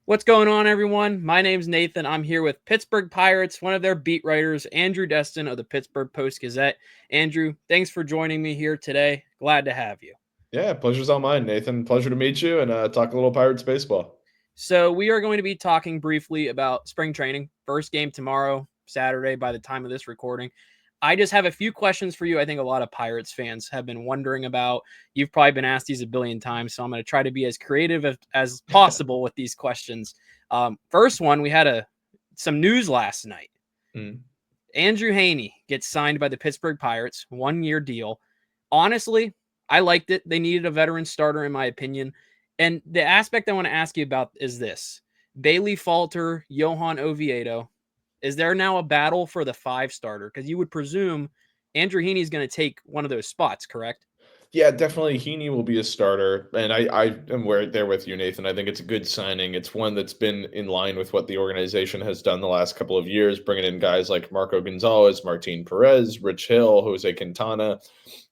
What's going on, everyone? My name's Nathan. I'm here with Pittsburgh Pirates, one of their beat writers, Andrew Destin of the Pittsburgh Post-Gazette. Andrew, thanks for joining me here today. Glad to have you. Yeah, pleasure's all mine, Nathan. Pleasure to meet you and talk a little Pirates baseball. So, we are going to be talking briefly about spring training. First game tomorrow, Saturday, by the time of this recording. I just have a few questions for you. I think a lot of Pirates fans have been wondering about. You've probably been asked these a billion times, so I'm going to try to be as creative as possible with these questions. First one, we had some news last night. Mm. Andrew Haney gets signed by the Pittsburgh Pirates, 1-year deal. Honestly, I liked it. They needed a veteran starter, in my opinion. And the aspect I want to ask you about is this: Bailey Falter, Johan Oviedo. Is there now a battle for the 5 starter? Because you would presume Andrew Haney is going to take one of those spots, correct? Yeah, definitely Heaney will be a starter, and I am there with you, Nathan. I think it's a good signing. It's one that's been in line with what the organization has done the last couple of years, bringing in guys like Marco Gonzalez, Martin Perez, Rich Hill, Jose Quintana.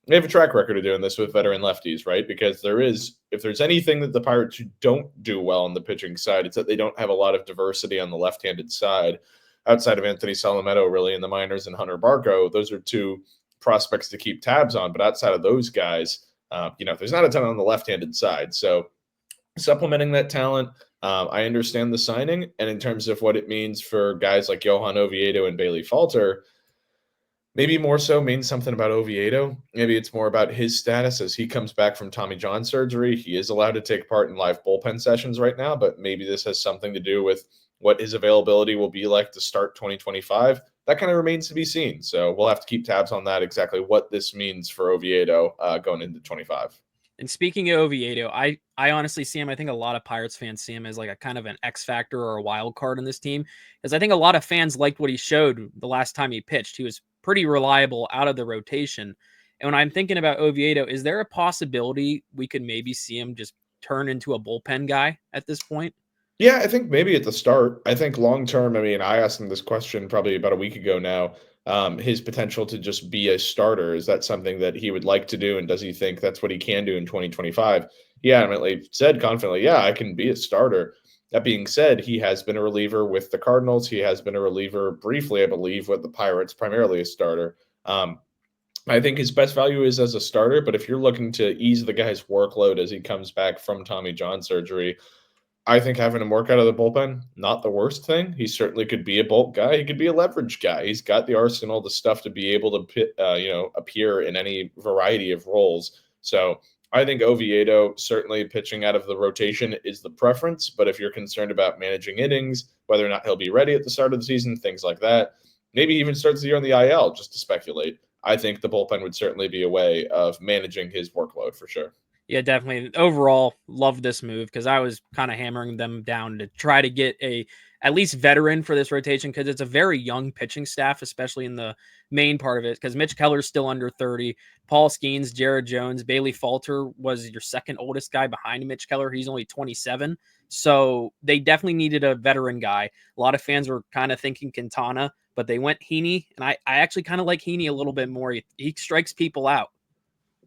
They have a track record of doing this with veteran lefties, right? Because if there's anything that the Pirates don't do well on the pitching side, it's that they don't have a lot of diversity on the left-handed side. Outside of Anthony Salametto, really in the minors, and Hunter Barco, those are two prospects to keep tabs on. But outside of those guys, there's not a ton on the left-handed side. So supplementing that talent, I understand the signing, and in terms of what it means for guys like Johan Oviedo and Bailey Falter, maybe more so means something about Oviedo. Maybe it's more about his status as he comes back from Tommy John surgery. He is allowed to take part in live bullpen sessions right now, but maybe this has something to do with what his availability will be like to start 2025. That kind of remains to be seen. So we'll have to keep tabs on that, exactly what this means for Oviedo going into 25. And speaking of Oviedo, I honestly see him. I think a lot of Pirates fans see him as like a kind of an X factor or a wild card in this team, because I think a lot of fans liked what he showed the last time he pitched. He was pretty reliable out of the rotation. And when I'm thinking about Oviedo, is there a possibility we could maybe see him just turn into a bullpen guy at this point? Yeah, I think maybe at the start. I think long term, I mean, I asked him this question probably about a week ago now. His potential to just be a starter, is that something that he would like to do? And does he think that's what he can do in 2025? He adamantly said confidently, yeah, I can be a starter. That being said, he has been a reliever with the Cardinals. He has been a reliever briefly, I believe, with the Pirates, primarily a starter. I think his best value is as a starter, but if you're looking to ease the guy's workload as he comes back from Tommy John surgery, I think having him work out of the bullpen, not the worst thing. He certainly could be a bulk guy. He could be a leverage guy. He's got the arsenal, the stuff to be able to, appear in any variety of roles. So I think Oviedo certainly pitching out of the rotation is the preference. But if you're concerned about managing innings, whether or not he'll be ready at the start of the season, things like that, maybe even starts the year on the IL, just to speculate. I think the bullpen would certainly be a way of managing his workload for sure. Yeah, definitely. Overall, love this move because I was kind of hammering them down to try to get a at least veteran for this rotation because it's a very young pitching staff, especially in the main part of it. Because Mitch Keller's still under 30, Paul Skeens, Jared Jones, Bailey Falter was your second oldest guy behind Mitch Keller. He's only 27, so they definitely needed a veteran guy. A lot of fans were kind of thinking Quintana, but they went Heaney, and I actually kind of like Heaney a little bit more. He strikes people out.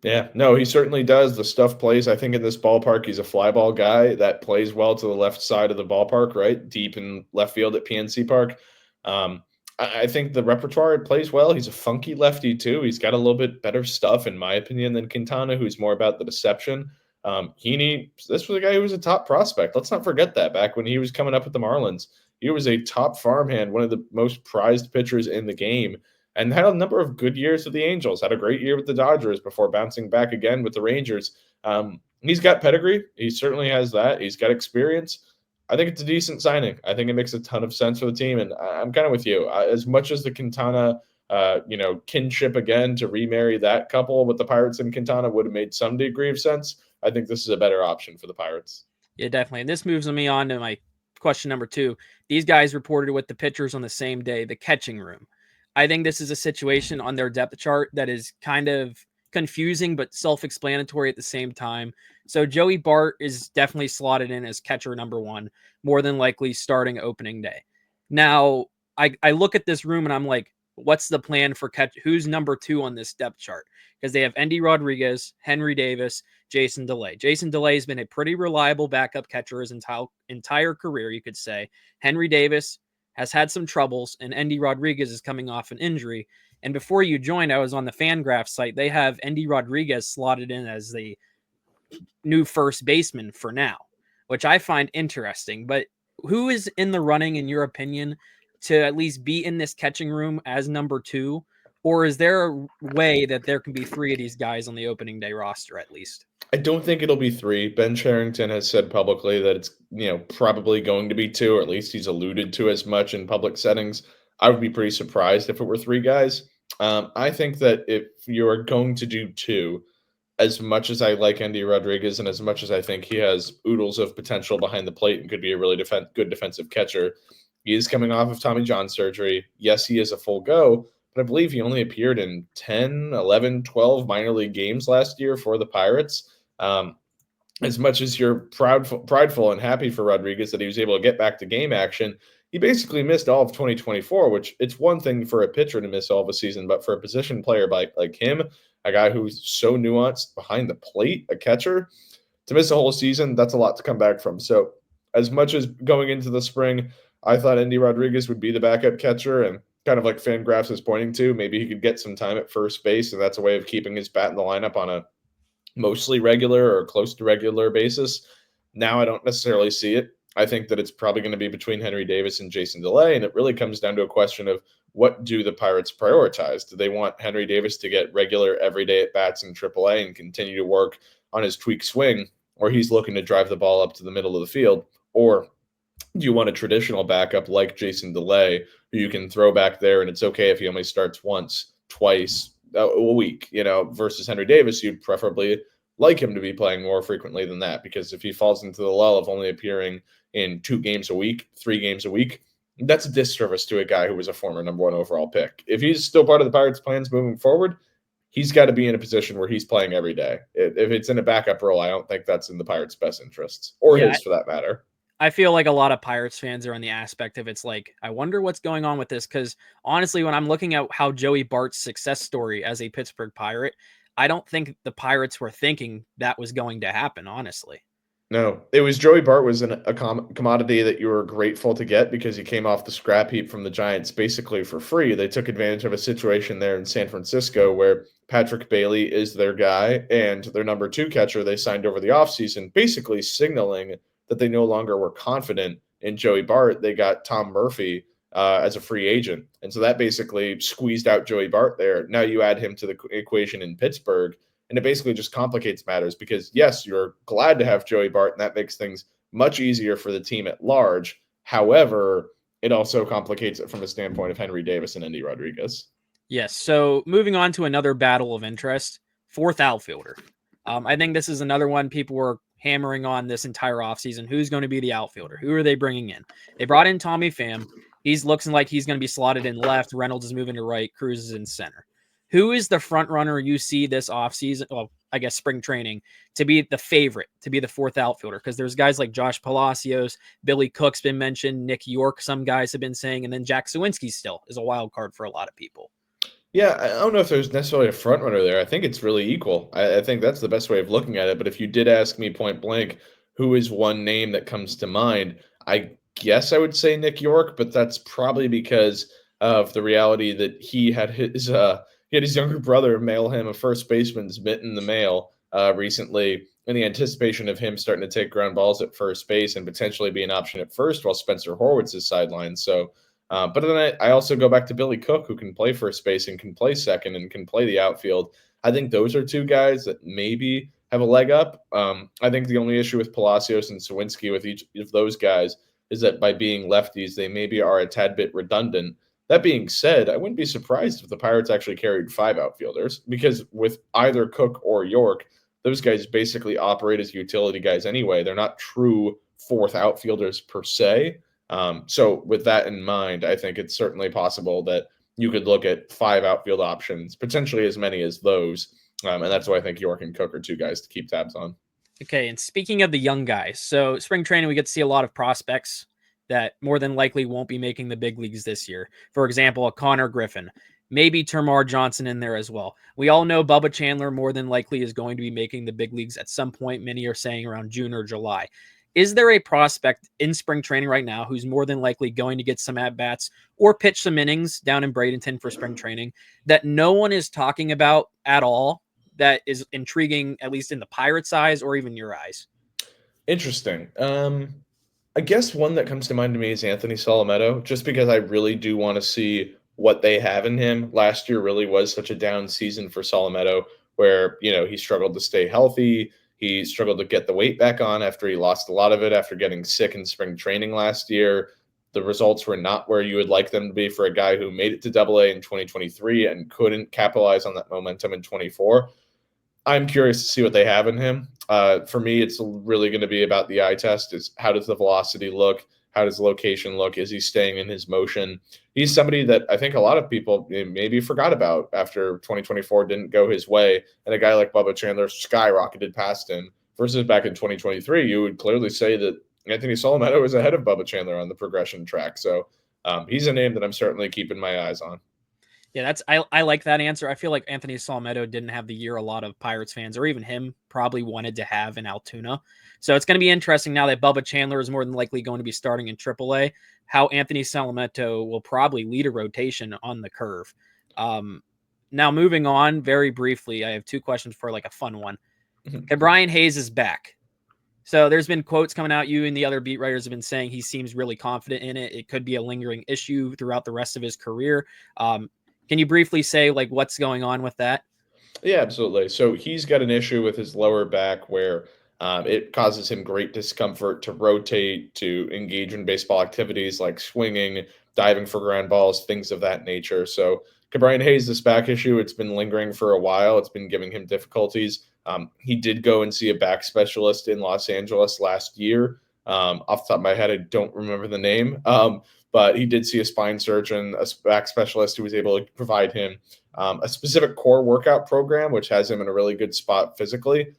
Yeah, no, he certainly does. The stuff plays. I think in this ballpark, he's a fly ball guy that plays well to the left side of the ballpark, right? Deep in left field at PNC Park. I think the repertoire plays well. He's a funky lefty, too. He's got a little bit better stuff, in my opinion, than Quintana, who's more about the deception. Heaney, this was a guy who was a top prospect. Let's not forget that back when he was coming up with the Marlins. He was a top farmhand, one of the most prized pitchers in the game, and had a number of good years with the Angels. Had a great year with the Dodgers before bouncing back again with the Rangers. He's got pedigree. He certainly has that. He's got experience. I think it's a decent signing. I think it makes a ton of sense for the team, and I'm kind of with you. As much as the Quintana, kinship again to remarry that couple with the Pirates and Quintana would have made some degree of sense, I think this is a better option for the Pirates. Yeah, definitely. And this moves me on to my question number 2. These guys reported with the pitchers on the same day, the catching room. I think this is a situation on their depth chart that is kind of confusing but self-explanatory at the same time. So Joey Bart is definitely slotted in as catcher number 1, more than likely starting opening day. Now, I look at this room and I'm like, what's the plan for catch? Who's number 2 on this depth chart? Because they have Endy Rodriguez, Henry Davis, Jason DeLay. Jason DeLay has been a pretty reliable backup catcher his entire career, you could say. Henry Davis has had some troubles, and Endy Rodriguez is coming off an injury. And before you joined, I was on the Fangraph site. They have Endy Rodriguez slotted in as the new first baseman for now, which I find interesting. But who is in the running, in your opinion, to at least be in this catching room as number 2? Or is there a way that there can be 3 of these guys on the opening day roster at least? I don't think it'll be 3. Ben Cherington has said publicly that it's, probably going to be 2, or at least he's alluded to as much in public settings. I would be pretty surprised if it were 3 guys. I think that if you're going to do 2, as much as I like Endy Rodriguez and as much as I think he has oodles of potential behind the plate and could be a really good defensive catcher, he is coming off of Tommy John surgery. Yes, he is a full go, but I believe he only appeared in 10, 11, 12 minor league games last year for the Pirates. As much as you're prideful and happy for Rodriguez that he was able to get back to game action, he basically missed all of 2024, which it's one thing for a pitcher to miss all of a season, but for a position player like him, a guy who's so nuanced behind the plate, a catcher, to miss a whole season, that's a lot to come back from. So as much as going into the spring, I thought Endy Rodriguez would be the backup catcher, and kind of like Fangraphs is pointing to, maybe he could get some time at first base, and that's a way of keeping his bat in the lineup on a mostly regular or close to regular basis. Now I don't necessarily see it. I think that it's probably going to be between Henry Davis and Jason DeLay, and it really comes down to a question of what do the Pirates prioritize? Do they want Henry Davis to get regular everyday at-bats in AAA and continue to work on his tweak swing, or he's looking to drive the ball up to the middle of the field? Or do you want a traditional backup like Jason DeLay, who you can throw back there and it's okay if he only starts once, twice a week, versus Henry Davis, you'd preferably like him to be playing more frequently than that, because if he falls into the lull of only appearing in 2 games a week, 3 games a week, that's a disservice to a guy who was a former number 1 overall pick. If he's still part of the Pirates' plans moving forward, he's got to be in a position where he's playing every day. If it's in a backup role, I don't think that's in the Pirates' best interests, or his for that matter. I feel like a lot of Pirates fans are on the aspect of it's like, I wonder what's going on with this, because honestly, when I'm looking at how Joey Bart's success story as a Pittsburgh Pirate, I don't think the Pirates were thinking that was going to happen, honestly. No, it was Joey Bart was a commodity that you were grateful to get because he came off the scrap heap from the Giants basically for free. They took advantage of a situation there in San Francisco where Patrick Bailey is their guy, and their number 2 catcher they signed over the offseason, basically signaling that they no longer were confident in Joey Bart. They got Tom Murphy as a free agent. And so that basically squeezed out Joey Bart there. Now you add him to the equation in Pittsburgh, and it basically just complicates matters because, yes, you're glad to have Joey Bart, and that makes things much easier for the team at large. However, it also complicates it from a standpoint of Henry Davis and Endy Rodriguez. Yes. So moving on to another battle of interest, 4th outfielder. I think this is another one people were hammering on this entire offseason. Who's going to be the outfielder? Who are they bringing in? They brought in Tommy Pham. He's looking like he's going to be slotted in left. Reynolds is moving to right. Cruz is in center. Who is the front runner you see this offseason? Well, I guess spring training to be the favorite, to be the 4th outfielder? Because there's guys like Josh Palacios, Billy Cook's been mentioned, Nick York, some guys have been saying, and then Jack Sawinski still is a wild card for a lot of people. Yeah, I don't know if there's necessarily a front runner there. I think it's really equal. I think that's the best way of looking at it. But if you did ask me point blank, who is one name that comes to mind, I guess I would say Nick York, but that's probably because of the reality that he had his younger brother mail him a first baseman's mitt in the mail recently, in the anticipation of him starting to take ground balls at first base and potentially be an option at first while Spencer Horwitz is sidelined. So, but then I also go back to Billy Cook, who can play first base and can play second and can play the outfield. I think those are 2 guys that maybe have a leg up. I think the only issue with Palacios and Sawinski with each of those guys is that by being lefties, they maybe are a tad bit redundant. That being said, I wouldn't be surprised if the Pirates actually carried 5 outfielders, because with either Cook or York, those guys basically operate as utility guys anyway. They're not true 4th outfielders per se. So with that in mind, I think it's certainly possible that you could look at 5 outfield options, potentially as many as those. And that's why I think York and Cook are 2 guys to keep tabs on. Okay, and speaking of the young guys, so spring training, we get to see a lot of prospects that more than likely won't be making the big leagues this year. For example, a Connor Griffin. maybe Termar Johnson in there as well. We all know Bubba Chandler more than likely is going to be making the big leagues at some point. Many are saying around June or July. Is there a prospect in spring training right now who's more than likely going to get some at-bats or pitch some innings down in Bradenton for spring training that no one is talking about at all, that is intriguing, at least in the Pirates' eyes or even your eyes? Interesting. I guess one that comes to mind to me is Anthony Solometo, just because I really do want to see what they have in him. Last year really was such a down season for Solometo, where he struggled to stay healthy. He struggled to get the weight back on after he lost a lot of it after getting sick in spring training last year. The results were not where you would like them to be for a guy who made it to Double-A in 2023 and couldn't capitalize on that momentum in 24. I'm curious to see what they have in him. For me, it's really going to be about the eye test. Is how does the velocity look? How does the location look? Is he staying in his motion? He's somebody that I think a lot of people maybe forgot about after 2024 didn't go his way, and a guy like Bubba Chandler skyrocketed past him. Versus back in 2023, you would clearly say that Anthony Solometo is ahead of Bubba Chandler on the progression track. So he's a name that I'm certainly keeping my eyes on. Yeah, I like that answer. I feel like Anthony Salmetto didn't have the year a lot of Pirates fans or even him probably wanted to have in Altoona. So it's going to be interesting now that Bubba Chandler is more than likely going to be starting in AAA, how Anthony Salmetto will probably lead a rotation on the curve. Now moving on very briefly, I have two questions for like a fun one. Okay, Brian Hayes is back. So there's been quotes coming out. You and the other beat writers have been saying he seems really confident in it. It could be a lingering issue throughout the rest of his career. Can you briefly say like what's going on with that? Yeah, absolutely. So he's got an issue with his lower back where it causes him great discomfort to rotate, to engage in baseball activities like swinging, diving for ground balls, things of that nature. So, Brian Hayes, this back issue, it's been lingering for a while. It's been giving him difficulties. He did go and see a back specialist in Los Angeles last year. Off the top of my head, I don't remember the name, but he did see a spine surgeon, a back specialist who was able to provide him a specific core workout program, which has him in a really good spot physically.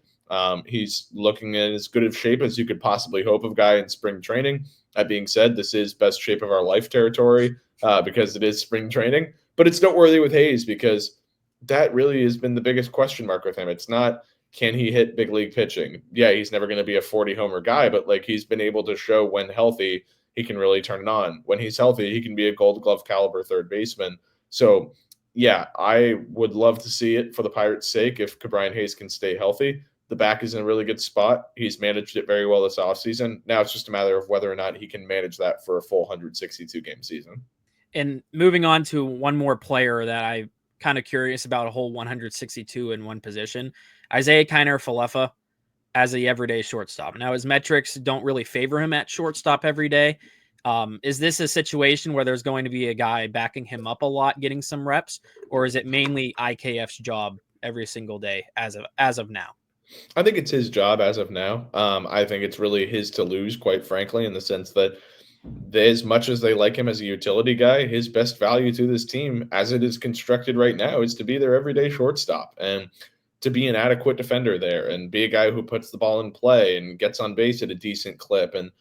He's looking in as good of shape as you could possibly hope of a guy in spring training. That being said, this is best shape of our life territory because it is spring training. But it's noteworthy with Hayes because that really has been the biggest question mark with him. It's not, can he hit big league pitching? Yeah, he's never going to be a 40 homer guy, but like he's been able to show when healthy, he can really turn it on. When he's healthy, he can be a Gold Glove caliber third baseman. So yeah, I would love to see it for the Pirates' sake if Brian Hayes can stay healthy. The back is in a really good spot. He's managed it very well this offseason. Now it's just a matter of whether or not he can manage that for a full 162-game season. And moving on to one more player that I'm kind of curious about, a whole 162 in one position, Isaiah Kiner-Falefa as a everyday shortstop. Now his metrics don't really favor him at shortstop every day. Is this a situation where there's going to be a guy backing him up a lot, getting some reps, or is it mainly IKF's job every single day as of now? I think it's his job as of now. I think it's really his to lose, quite frankly, in the sense that as much as they like him as a utility guy, his best value to this team, as it is constructed right now, is to be their everyday shortstop and to be an adequate defender there and be a guy who puts the ball in play and gets on base at a decent clip and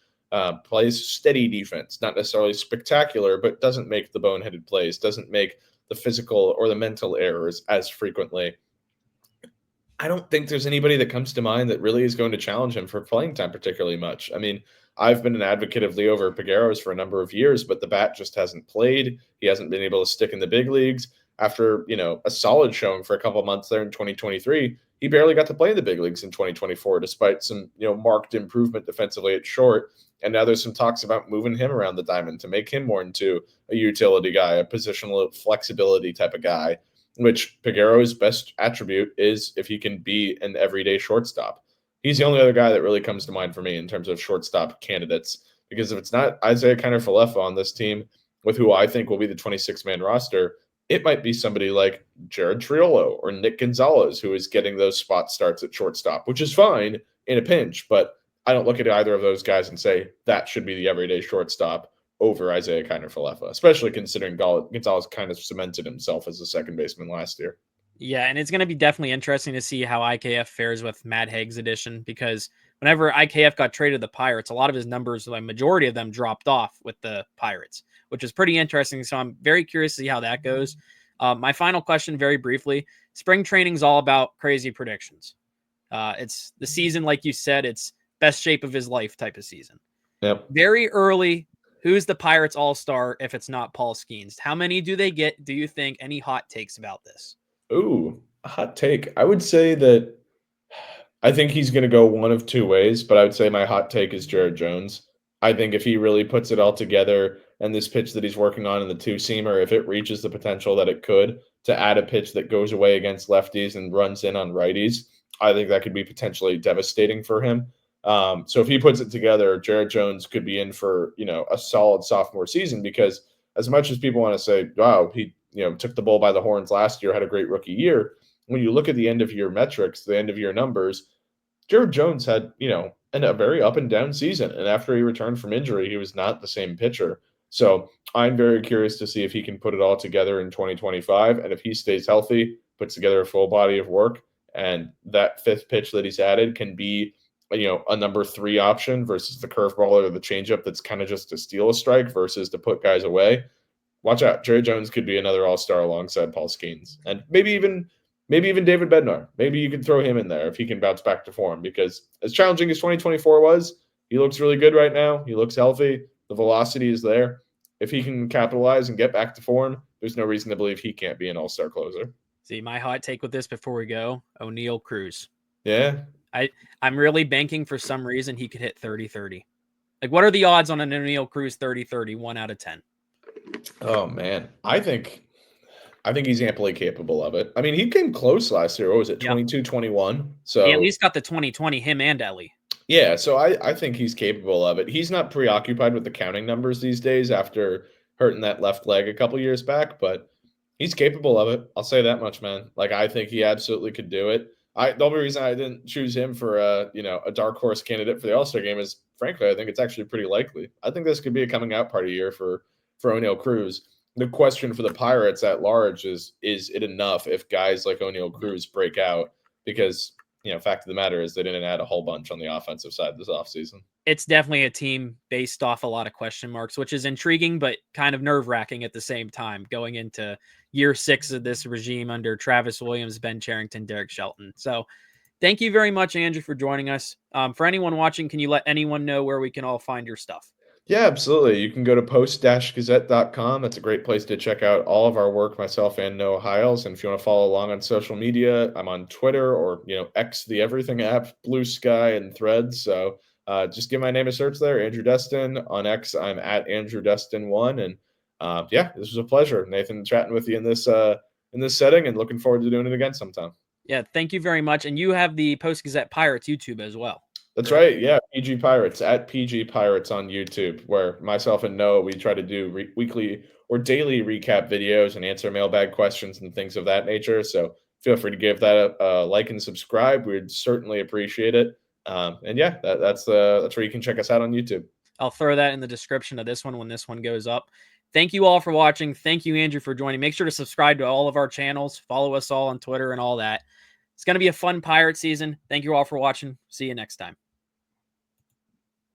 plays steady defense, not necessarily spectacular, but doesn't make the boneheaded plays, doesn't make the physical or the mental errors as frequently. I don't think there's anybody that comes to mind that really is going to challenge him for playing time particularly much. I mean, I've been an advocate of Liover Pegueros for a number of years, but the bat just hasn't played. He hasn't been able to stick in the big leagues. After, a solid showing for a couple of months there in 2023, he barely got to play in the big leagues in 2024, despite some, marked improvement defensively at short. And now there's some talks about moving him around the diamond to make him more into a utility guy, a positional flexibility type of guy, which Peguero's best attribute is if he can be an everyday shortstop. He's the only other guy that really comes to mind for me in terms of shortstop candidates, because if it's not Isaiah Kiner-Falefa on this team, with who I think will be the 26-man roster, it might be somebody like Jared Triolo or Nick Gonzalez who is getting those spot starts at shortstop, which is fine in a pinch, but I don't look at either of those guys and say that should be the everyday shortstop over Isaiah Kiner-Falefa, especially considering Gonzalez kind of cemented himself as a second baseman last year. Yeah, and it's going to be definitely interesting to see how IKF fares with Matt Haig's addition, because whenever IKF got traded to the Pirates, a lot of his numbers, the majority of them dropped off with the Pirates, which is pretty interesting. So I'm very curious to see how that goes. My final question, very briefly: spring training is all about crazy predictions. It's the season, like you said, it's best shape of his life type of season. Yep. Very early. Who's the Pirates all-star if it's not Paul Skeens? How many do they get? Do you think? Any hot takes about this? Ooh, a hot take. I would say that I think he's going to go one of two ways, but I would say my hot take is Jared Jones. I think if he really puts it all together and this pitch that he's working on in the two-seamer, if it reaches the potential that it could to add a pitch that goes away against lefties and runs in on righties, I think that could be potentially devastating for him. So if he puts it together, Jared Jones could be in for, a solid sophomore season, because as much as people want to say, wow, he, took the bull by the horns last year, had a great rookie year, when you look at the end of year metrics, the end of year numbers, Jared Jones had, a very up and down season. And after he returned from injury, he was not the same pitcher. So I'm very curious to see if he can put it all together in 2025. And if he stays healthy, puts together a full body of work, and that fifth pitch that he's added can be, a number 3 option versus the curveball or the changeup that's kind of just to steal a strike versus to put guys away. Watch out. Jerry Jones could be another all-star alongside Paul Skeens. And maybe even David Bednar. Maybe you could throw him in there if he can bounce back to form, because as challenging as 2024 was, he looks really good right now. He looks healthy. The velocity is there. If he can capitalize and get back to form, there's no reason to believe he can't be an all-star closer. See, my hot take with this before we go, O'Neal Cruz. Yeah. I'm really banking for some reason he could hit 30-30. Like, what are the odds on an O'Neal Cruz 30-30, 1 out of 10? Oh, man. I think he's amply capable of it. I mean, he came close last year. What was it, 22-21? So he at least got the 20-20, him and Ellie. Yeah, so I think he's capable of it. He's not preoccupied with the counting numbers these days after hurting that left leg a couple years back, but he's capable of it. I'll say that much, man. Like, I think he absolutely could do it. The only reason I didn't choose him for a dark horse candidate for the All-Star game is, frankly, I think it's actually pretty likely. I think this could be a coming out party year for O'Neal Cruz. The question for the Pirates at large is it enough if guys like O'Neal Cruz break out? Because fact of the matter is they didn't add a whole bunch on the offensive side this offseason. It's definitely a team based off a lot of question marks, which is intriguing, but kind of nerve-wracking at the same time, going into year 6 of this regime under Travis Williams, Ben Cherington, Derek Shelton. So thank you very much, Andrew, for joining us. For anyone watching, can you let anyone know where we can all find your stuff? Yeah, absolutely. You can go to post-gazette.com. That's a great place to check out all of our work, myself and Noah Hiles. And if you want to follow along on social media, I'm on Twitter or, X, the everything app, Blue Sky, and Threads. So just give my name a search there, Andrew Destin. On X, I'm at Andrew Destin1. And this was a pleasure, Nathan, chatting with you in this setting, and looking forward to doing it again sometime. Yeah, thank you very much. And you have the Post-Gazette Pirates YouTube as well. That's right. Yeah, PG Pirates, at PG Pirates on YouTube, where myself and Noah, we try to do weekly or daily recap videos and answer mailbag questions and things of that nature. So feel free to give that a like and subscribe. We'd certainly appreciate it. That's where you can check us out on YouTube. I'll throw that in the description of this one when this one goes up. Thank you all for watching. Thank you, Andrew, for joining. Make sure to subscribe to all of our channels. Follow us all on Twitter and all that. It's going to be a fun Pirate season. Thank you all for watching. See you next time.